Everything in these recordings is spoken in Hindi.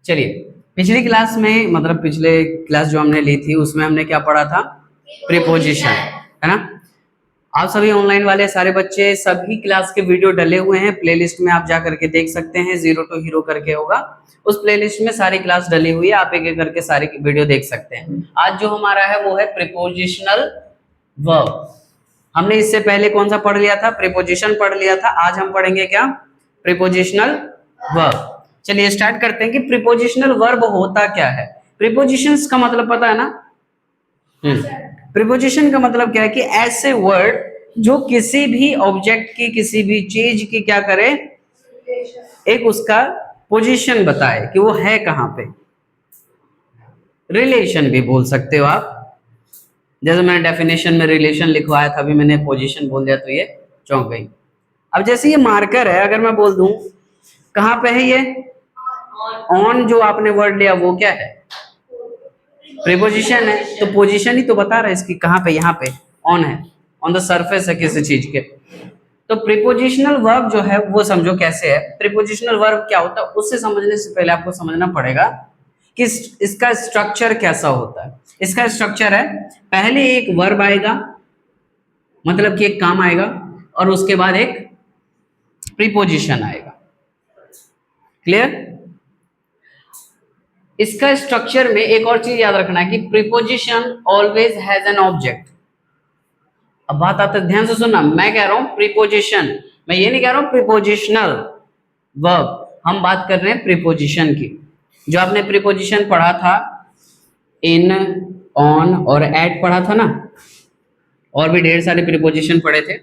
चलिए, पिछली क्लास में मतलब पिछले क्लास जो हमने ली थी उसमें हमने क्या पढ़ा था? प्रीपोजिशन, है ना। आप सभी ऑनलाइन वाले सारे बच्चे सभी क्लास के वीडियो डले हुए हैं, प्लेलिस्ट में आप जा करके देख सकते हैं, जीरो टू हीरो करके होगा, उस प्लेलिस्ट में सारी क्लास डली हुई है, आप एक एक करके सारी वीडियो देख सकते हैं। आज जो हमारा है वो है प्रीपोजिशनल वर्ब। हमने इससे पहले कौन सा पढ़ लिया था? प्रीपोजिशन पढ़ लिया था। आज हम पढ़ेंगे क्या? Prepositional verb. चलिए स्टार्ट करते हैं कि प्रीपोजिशनल वर्ब होता क्या है। प्रीपोजिशंस का मतलब पता है ना? प्रीपोजिशन का मतलब क्या है कि ऐसे वर्ड जो किसी भी ऑब्जेक्ट की, किसी भी चीज की क्या करे, एक उसका पोजीशन बताए कि वो है कहां पे। रिलेशन भी बोल सकते हो आप, जैसे मैंने डेफिनेशन में रिलेशन लिखवाया था, अभी मैंने पोजीशन बोल दिया तो ये चौंक गई। अब जैसे ये मार्कर है, अगर मैं बोल दूं कहां पे है ये, ऑन जो आपने वर्ड लिया वो क्या है? प्रीपोजिशन है, तो पोजीशन ही तो बता रहा है इसकी कहां पे, यहाँ पे ऑन है, ऑन द सरफेस है किसी चीज के। तो प्रीपोजिशनल वर्ब जो है वो समझो कैसे है। प्रीपोजिशनल वर्ब क्या होता है उससे समझने से पहले आपको समझना पड़ेगा कि इसका स्ट्रक्चर कैसा होता है। इसका स्ट्रक्चर है, पहले एक वर्ब आएगा, मतलब कि एक काम आएगा, और उसके बाद एक प्रीपोजिशन आएगा। क्लियर? इसका स्ट्रक्चर में एक और चीज याद रखना है कि preposition always has an object. अब बात आता है, ध्यान से सुनना, मैं कह रहा हूं प्रीपोजिशन, मैं ये नहीं कह रहा हूं प्रीपोजिशनल वर्ब। हम बात कर रहे हैं प्रीपोजिशन की। जो आपने प्रीपोजिशन पढ़ा था, इन, ऑन और एट पढ़ा था ना, और भी ढेर सारे प्रीपोजिशन पढ़े थे।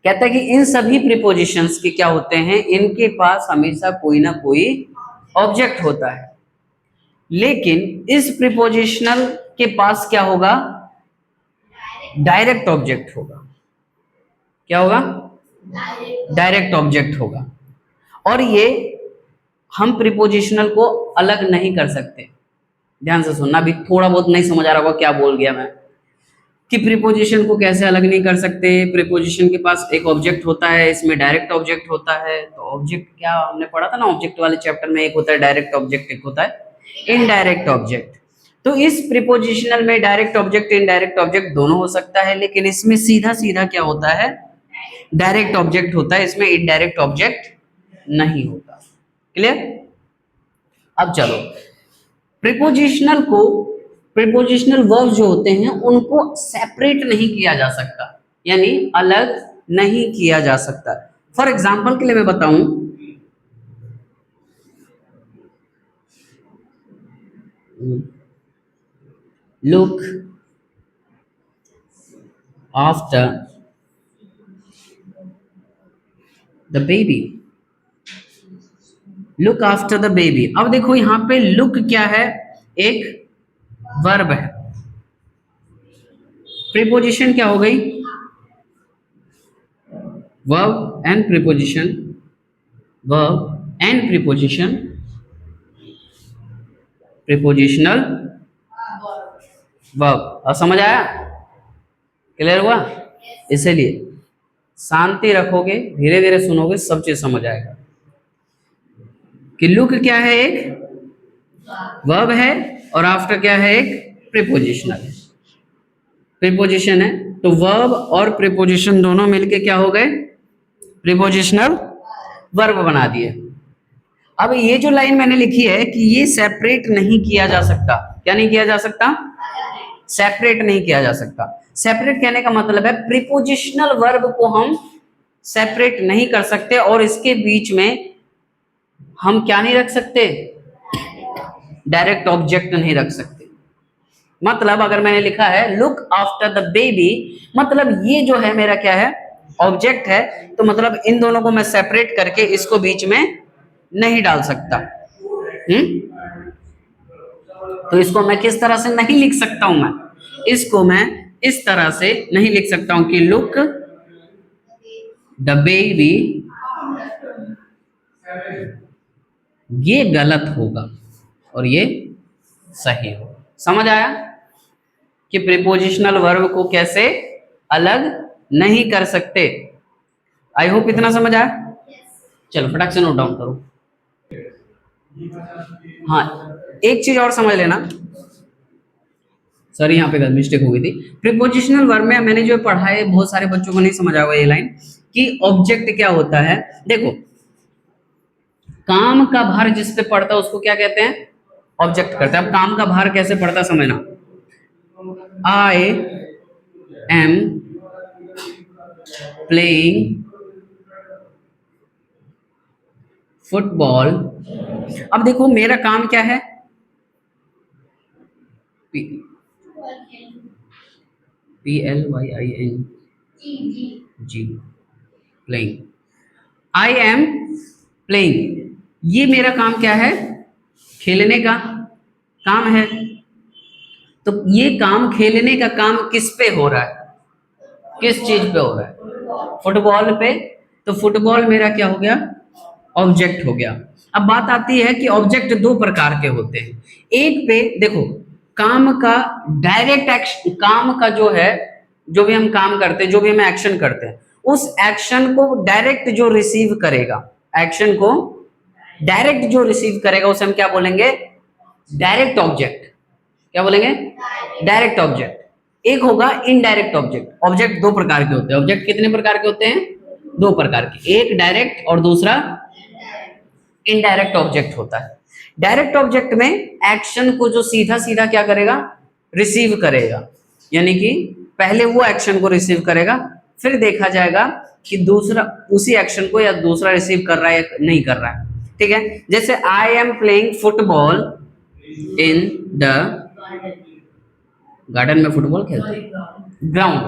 कहता है कि इन सभी प्रीपोजिशंस के क्या होते हैं, इनके पास हमेशा कोई ना कोई ऑब्जेक्ट होता है। लेकिन इस प्रीपोजिशनल के पास क्या होगा? डायरेक्ट ऑब्जेक्ट होगा। क्या होगा? डायरेक्ट ऑब्जेक्ट होगा। और ये हम प्रीपोजिशनल को अलग नहीं कर सकते। ध्यान से सुनना, अभी थोड़ा बहुत नहीं समझ आ रहा होगा क्या बोल गया मैं, कि प्रीपोजिशन को कैसे अलग नहीं कर सकते। प्रीपोजिशन के पास एक ऑब्जेक्ट होता है, इसमें डायरेक्ट ऑब्जेक्ट होता है। तो ऑब्जेक्ट क्या हमने पढ़ा था ना ऑब्जेक्ट वाले चैप्टर में, एक होता है डायरेक्ट ऑब्जेक्ट, एक होता है इनडायरेक्ट ऑब्जेक्ट। तो इस प्रीपोजिशनल में डायरेक्ट ऑब्जेक्ट, इनडायरेक्ट ऑब्जेक्ट दोनों हो सकता है, लेकिन इसमें सीधा सीधा क्या होता है? डायरेक्ट ऑब्जेक्ट होता है, इसमें इनडायरेक्ट ऑब्जेक्ट नहीं होता। क्लियर? अब चलो, प्रीपोजिशनल को, प्रीपोजिशनल वर्ब जो होते हैं उनको सेपरेट नहीं किया जा सकता, यानी अलग नहीं किया जा सकता। फॉर एग्जाम्पल के लिए मैं बताऊं, look after the baby, look after the baby. अब देखो यहां पे लुक क्या है? एक वर्ब है। प्रीपोजिशन क्या हो गई? Verb and preposition, verb and preposition, prepositional verb. अब समझ आया? क्लियर हुआ? इसलिए शांति रखोगे, धीरे धीरे सुनोगे, सब चीज समझ आएगा कि लुक क्या है, एक वर्ब है, और आफ्टर क्या है? एक प्रीपोजिशनल प्रीपोजिशन है। तो वर्ब और प्रीपोजिशन दोनों मिलके क्या हो गए? प्रीपोजिशनल वर्ब बना दिए। अब ये जो लाइन मैंने लिखी है कि ये सेपरेट नहीं किया जा सकता। क्या नहीं किया जा सकता? सेपरेट नहीं किया जा सकता। सेपरेट कहने का मतलब है प्रीपोजिशनल वर्ब को हम सेपरेट नहीं कर सकते, और इसके बीच में हम क्या नहीं रख सकते? डायरेक्ट ऑब्जेक्ट नहीं रख सकते। मतलब अगर मैंने लिखा है लुक आफ्टर द बेबी, मतलब ये जो है मेरा क्या है? ऑब्जेक्ट है। तो मतलब इन दोनों को मैं सेपरेट करके इसको बीच में नहीं डाल सकता। तो इसको मैं किस तरह से नहीं लिख सकता हूं? मैं इसको मैं इस तरह से नहीं लिख सकता हूं कि लुक द बेबी, ये गलत होगा और ये सही होगा। समझ आया कि प्रीपोजिशनल वर्ब को कैसे अलग नहीं कर सकते? आई होप इतना समझ आया। चलो फटाक से नोट डाउन करो। हाँ, एक चीज और समझ लेना, सॉरी यहाँ पे मिस्टेक हो गई थी। प्रीपोजिशनल वर्ब में मैंने जो पढ़ा है बहुत सारे बच्चों को नहीं समझ आएगा ये लाइन कि ऑब्जेक्ट क्या होता है। देखो, काम का भार जिस पे पड़ता है उसको क्या कहते हैं? ऑब्जेक्ट करते हैं। अब काम का भार कैसे पड़ता समझना। I am playing football. अब देखो मेरा काम क्या है? PLYING, जी, प्लेइंग। आई एम प्लेइंग, ये मेरा काम क्या है? खेलने का काम है। तो ये काम, खेलने का काम किस पे हो रहा है? किस चीज पे हो रहा है? फुटबॉल पे। तो फुटबॉल मेरा क्या हो गया? ऑब्जेक्ट हो गया। अब बात आती है कि ऑब्जेक्ट दो प्रकार के होते हैं। एक पे देखो, काम का डायरेक्ट एक्शन, काम का जो है, जो भी हम काम करते हैं, जो भी हम एक्शन करते हैं, उस एक्शन को डायरेक्ट जो रिसीव करेगा, एक्शन को डायरेक्ट जो रिसीव करेगा उसे हम क्या बोलेंगे? Direct object. क्या बोलेंगे? Direct object. एक होगा इनडायरेक्ट ऑब्जेक्ट। ऑब्जेक्ट दो प्रकार के होते हैं। ऑब्जेक्ट कितने प्रकार के होते हैं? दो प्रकार के, एक डायरेक्ट और दूसरा इनडायरेक्ट ऑब्जेक्ट होता है। डायरेक्ट ऑब्जेक्ट में एक्शन को जो सीधा सीधा क्या करेगा? रिसीव करेगा, यानी कि पहले वो एक्शन को रिसीव करेगा, फिर देखा जाएगा कि दूसरा उसी एक्शन को या दूसरा रिसीव कर रहा है या नहीं कर रहा है। ठीक है, जैसे आई am playing football in the garden में फुटबॉल खेलते हैं, ग्राउंड।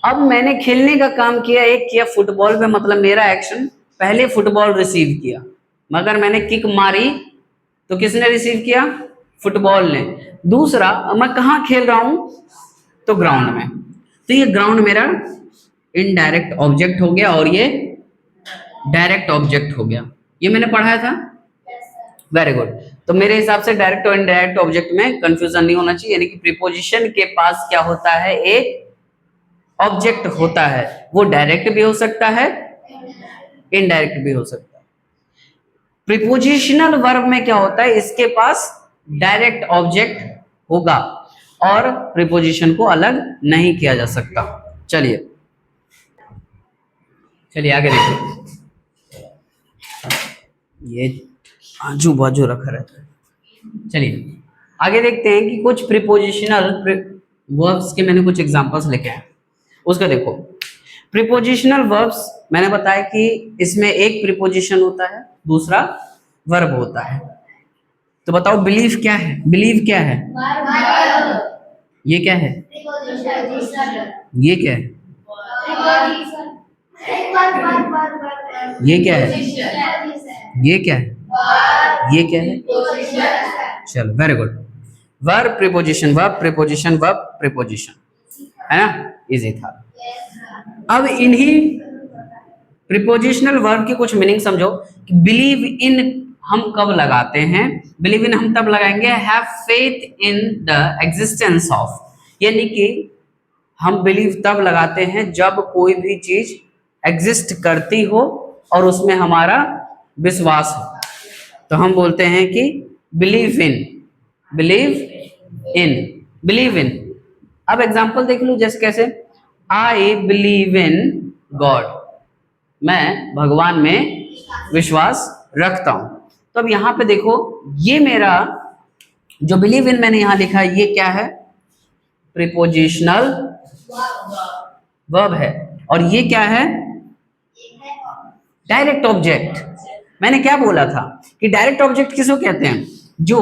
अब मैंने खेलने का काम किया, एक किया फुटबॉल पे, मतलब मेरा एक्शन पहले फुटबॉल रिसीव किया, मगर मैंने किक मारी तो किसने रिसीव किया? फुटबॉल ने। दूसरा, मैं कहाँ खेल रहा हूं? तो ग्राउंड में। तो ये ग्राउंड मेरा इनडायरेक्ट ऑब्जेक्ट हो गया और ये डायरेक्ट ऑब्जेक्ट हो गया। ये मैंने पढ़ाया था। Very good. तो मेरे हिसाब से डायरेक्ट और इनडायरेक्ट ऑब्जेक्ट में कंफ्यूजन नहीं होना चाहिए, यानी कि प्रीपोजिशन के पास क्या होता है? एक ऑब्जेक्ट होता है। वो डायरेक्ट भी हो सकता है, इनडायरेक्ट भी हो सकता है। प्रीपोजिशनल वर्ब में क्या होता है? इसके पास डायरेक्ट ऑब्जेक्ट होगा और प्रीपोजिशन को अलग नहीं किया जा सकता। चलिए चलिए आगे देखिए, ये आजू बाजू रखा रहता है। चलिए आगे देखते हैं कि कुछ प्रीपोजिशनल वर्ब्स के मैंने कुछ एग्जांपल्स लेके आए, उसका देखो। प्रीपोजिशनल वर्ब्स मैंने बताया कि इसमें एक प्रीपोजिशन होता है, दूसरा वर्ब होता है। तो बताओ बिलीव क्या है? बिलीव क्या है? ये क्या है? ये क्या है? ये क्या है? ये क्या है? ये क्या है? चलो very good. Verb preposition, verb preposition, verb preposition, है ना? इजी था। अब इन्हीं प्रीपोजिशनल वर्ब की कुछ मीनिंग समझो कि बिलीव इन हम कब लगाते हैं? बिलीव इन हम तब लगाएंगे have faith in the existence of, यानी कि हम बिलीव तब लगाते हैं जब कोई भी चीज एग्जिस्ट करती हो और उसमें हमारा विश्वास हो, तो हम बोलते हैं कि believe in, believe in, believe in. अब एग्जांपल देख लो, जैसे कैसे? आई बिलीव इन गॉड, मैं भगवान में विश्वास रखता हूं। तो अब यहां पे देखो, ये मेरा जो बिलीव इन मैंने यहां लिखा है, ये क्या है? प्रीपोजिशनल वर्ब है। और ये क्या है? Direct object. मैंने क्या बोला था कि डायरेक्ट ऑब्जेक्ट किसको कहते हैं? जो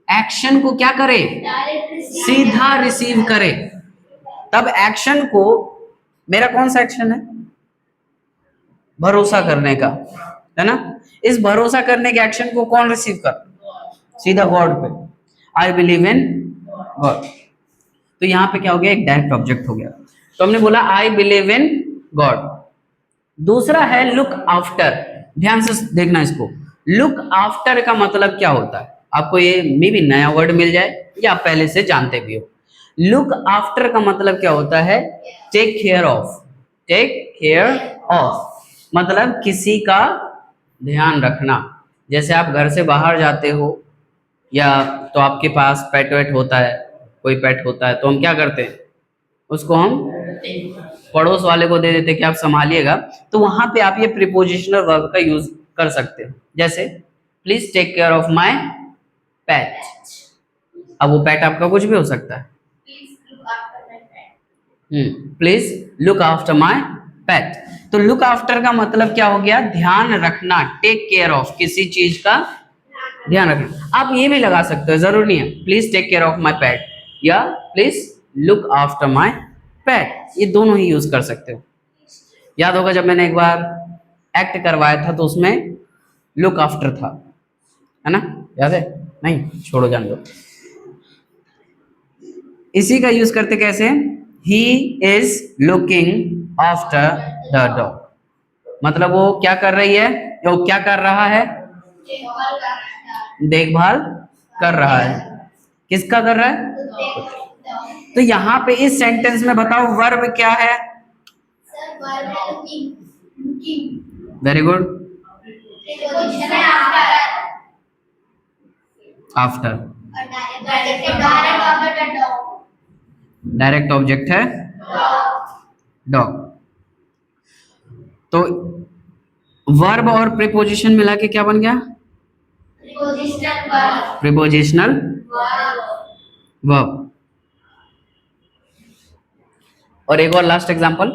एक्शन को क्या करे? सीधा रिसीव करे। तब एक्शन को, मेरा कौन सा एक्शन है? भरोसा करने का, है ना? इस भरोसा करने के एक्शन को कौन रिसीव कर? सीधा गॉड पे। I believe in God. तो यहां पे क्या हो गया? एक डायरेक्ट ऑब्जेक्ट हो गया। तो हमने बोला आई बिलीव इन गॉड। दूसरा है लुक आफ्टर। ध्यान से देखना इसको। लुक आफ्टर का मतलब क्या होता है? आपको ये मे भी नया वर्ड मिल जाए या आप पहले से जानते भी हो। लुक आफ्टर का मतलब क्या होता है? Take care of. Take care of मतलब किसी का ध्यान रखना। जैसे आप घर से बाहर जाते हो या तो आपके पास पेट वेट होता है, कोई पेट होता है, तो हम क्या करते हैं, उसको हम पड़ोस वाले को दे देते कि आप संभालिएगा। तो वहां पे आप ये प्रीपोजिशनल वर्ब का यूज कर सकते हो। जैसे please take care of my pet. अब वो पेट आपका कुछ भी हो सकता है। Please look after my pet. तो लुक आफ्टर का मतलब क्या हो गया, ध्यान रखना, टेक केयर ऑफ, किसी चीज का ध्यान रखना। आप ये भी लगा सकते हो, जरूर नहीं है please take care of my pet या please look after my pet, ये दोनों ही यूज कर सकते हो। याद होगा जब मैंने एक बार एक्ट करवाया था तो उसमें लुक आफ्टर था, है ना, याद है? नहीं, छोड़ो, जान दो। इसी का यूज करते कैसे, he is looking after the dog, मतलब वो क्या कर रही है, वो क्या कर रहा है, देखभाल कर रहा है। किसका कर रहा है? तो यहाँ पे इस सेंटेंस में बताओ वर्ब क्या है? Very good, after. Direct object है डॉग। तो वर्ब और प्रीपोजिशन मिला के क्या बन गया? Prepositional verb. और एक और last example,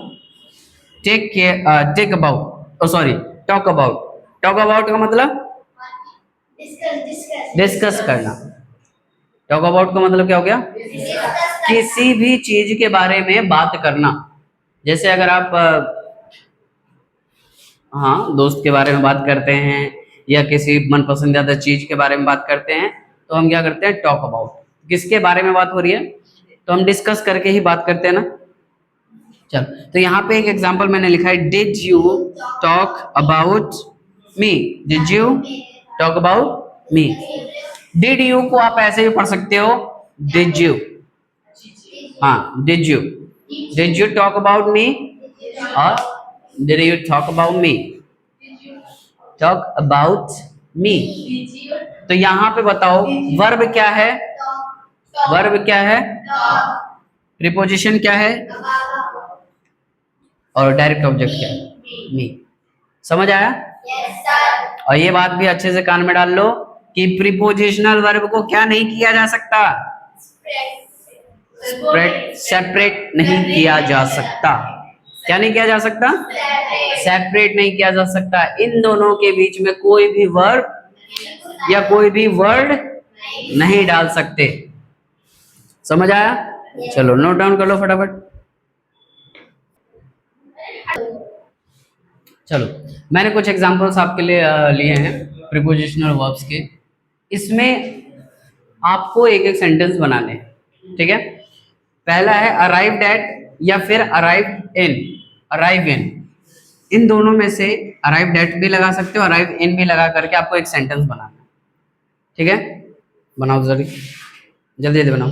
take care, take about, sorry, talk about. Talk about का मतलब डिस्कस करना। टॉक अबाउट का मतलब क्या हो गया? किसी भी चीज के बारे में बात करना। जैसे अगर आप हाँ दोस्त के बारे में बात करते हैं या किसी मन पसंदीदा चीज के बारे में बात करते हैं तो हम क्या करते हैं, टॉक अबाउट। किसके बारे में बात हो रही है तो हम डिस्कस करके ही बात करते हैं ना। चल, तो यहाँ पे एक एग्जांपल मैंने लिखा है, did you talk about me, did you talk about me. Did you को आप ऐसे भी पढ़ सकते हो, डिड यू, हाँ did you talk about me और did you talk about me, talk about me. तो यहाँ पे बताओ वर्ब क्या है, वर्ब क्या है, प्रीपोजिशन क्या है और डायरेक्ट ऑब्जेक्ट क्या है, मी। समझ आया? और ये बात भी अच्छे से कान में डाल लो कि प्रीपोजिशनल वर्ब को क्या नहीं किया जा सकता, सेपरेट नहीं किया जा सकता। क्या नहीं किया जा सकता? सेपरेट नहीं किया जा सकता। इन दोनों के बीच में कोई भी वर्ब या कोई भी वर्ड नहीं डाल सकते। समझ आया? चलो नोट डाउन कर लो फटाफट। चलो, मैंने कुछ एग्जांपल्स आपके लिए लिए हैं प्रीपोजिशनल वर्ब्स के। इसमें आपको एक एक सेंटेंस बनाने हैं, ठीक है? पहला है अराइव्ड एट या फिर अराइव्ड इन, अराइव इन। इन दोनों में से अराइव्ड एट भी लगा सकते हो, अराइव इन भी लगा करके आपको एक सेंटेंस बनाना है, ठीक है? बनाओ जल्दी जल्दी जल्दी बनाओ।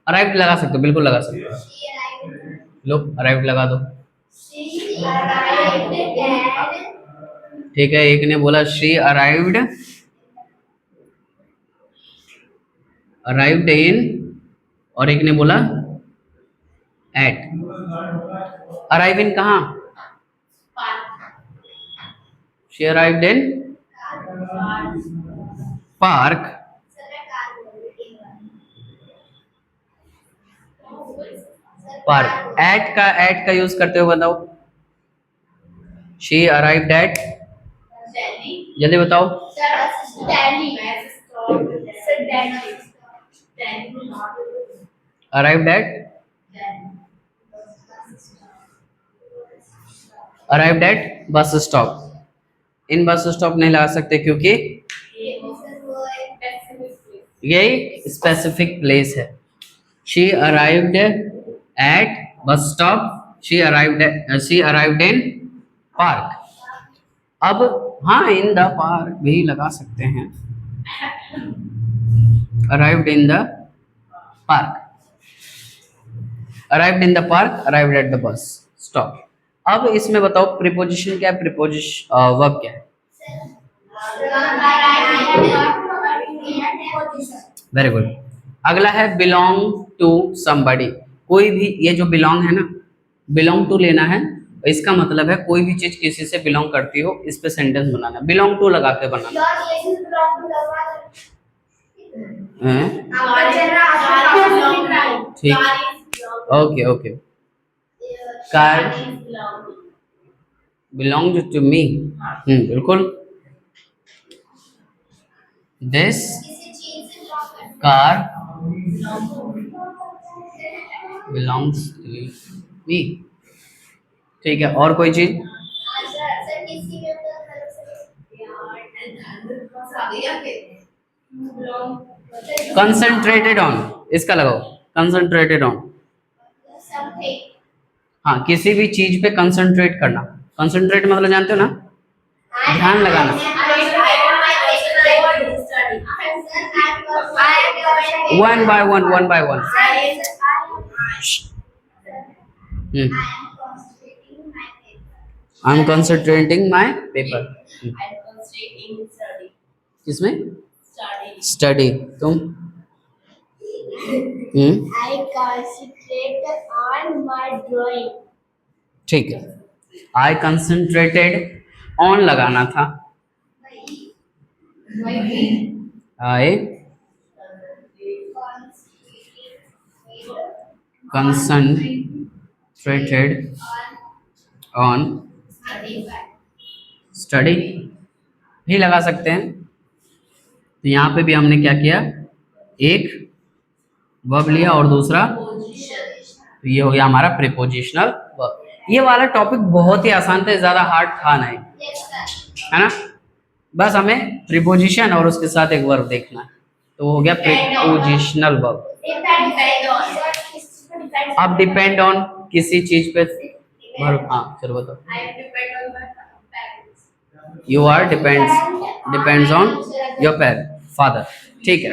अराइव्ड लगा सकते हो, बिल्कुल लगा सकते हो। लो अराइव्ड लगा दो। ठीक है, एक ने बोला शी अराइव्ड, अराइव्ड इन, और एक ने बोला एट। अराइव इन कहाँ? She arrived in park, park. At का यूज करते हुए बताओ। शी अराइव्ड एट, जल्दी बताओ। Arrived at, arrived at bus stop. In bus stop नहीं लगा सकते क्योंकि ये स्पेसिफिक प्लेस है। She arrived at bus stop, she arrived in park. अब हाँ, इन द पार्क भी लगा सकते हैं, arrived in the park, arrived in the park, arrived at the bus stop. अब इसमें बताओ प्रीपोजिशन क्या है, प्रीपोजिशन वर्ब क्या है? Very good. अगला है बिलोंग टू समबडी। कोई भी, ये जो बिलोंग है ना, बिलोंग टू लेना है, इसका मतलब है कोई भी चीज किसी से बिलोंग करती हो, इस पे सेंटेंस बनाना, बिलोंग टू लगा के बनाना है। ठीक, okay okay. Car belong to me, बिल्कुल। This car belongs to me. ठीक है, और कोई चीज? कंसंट्रेटेड ऑन, इसका लगाओ, कंसंट्रेटेड ऑन। हाँ, किसी भी चीज पे कंसंट्रेट करना। कंसंट्रेट मतलब जानते हो ना, ध्यान लगाना। One by one, one by one. I am concentrating my paper. किसमें? स्टडी। तुम? I concentrate on my drawing. ठीक है, आई कंसंट्रेटेड ऑन लगाना था। आई कंसंट्रेटेड ऑन स्टडी भी लगा सकते हैं। तो यहाँ पे भी हमने क्या किया, एक वर्ब लिया और दूसरा, तो ये हो गया हमारा प्रीपोजिशनल वर्ब। ये वाला टॉपिक बहुत ही आसान था, ज्यादा हार्ड था नहीं, है ना। बस हमें प्रीपोजिशन और उसके साथ एक वर्ब देखना है, तो हो गया प्रीपोजिशनल वर्ब। अब डिपेंड ऑन किसी चीज पे वर्ब। हाँ चलो बताओ। You are depends on your parent, father. ठीक है,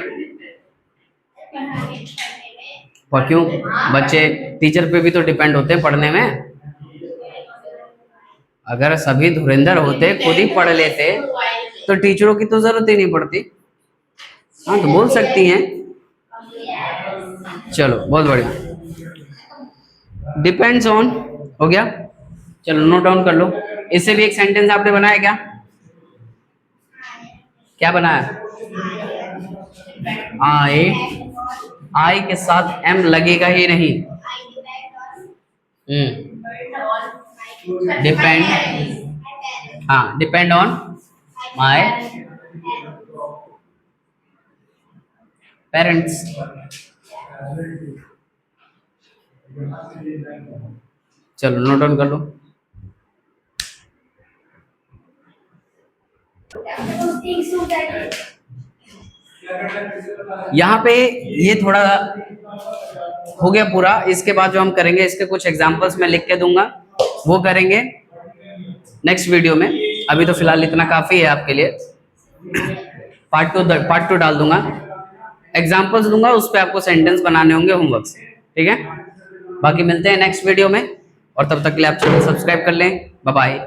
और क्यों, बच्चे टीचर पे भी तो डिपेंड होते हैं पढ़ने में। अगर सभी धुरंधर होते, खुद ही पढ़ लेते, तो टीचरों की तो जरूरत ही नहीं पड़ती। हाँ, तो बोल सकती हैं। चलो बहुत बढ़िया, डिपेंड्स ऑन हो गया। चलो नोट डाउन कर लो। इससे भी एक सेंटेंस आपने बनाया क्या? क्या बनाया? आई के साथ एम लगेगा ही नहीं। डिपेंड, हाँ, डिपेंड ऑन माय पेरेंट्स। चलो नोट डाउन कर लो। यहाँ पे ये थोड़ा हो गया पूरा। इसके बाद जो हम करेंगे, इसके कुछ एग्जांपल्स मैं लिख के दूंगा, वो करेंगे नेक्स्ट वीडियो में। अभी तो फिलहाल इतना काफी है आपके लिए। पार्ट टू डाल दूंगा, एग्जांपल्स दूंगा, उस पर आपको सेंटेंस बनाने होंगे होमवर्क से। ठीक है, बाकी मिलते हैं नेक्स्ट वीडियो में, और तब तक के लिए आप चैनल सब्सक्राइब कर लें। Bye bye.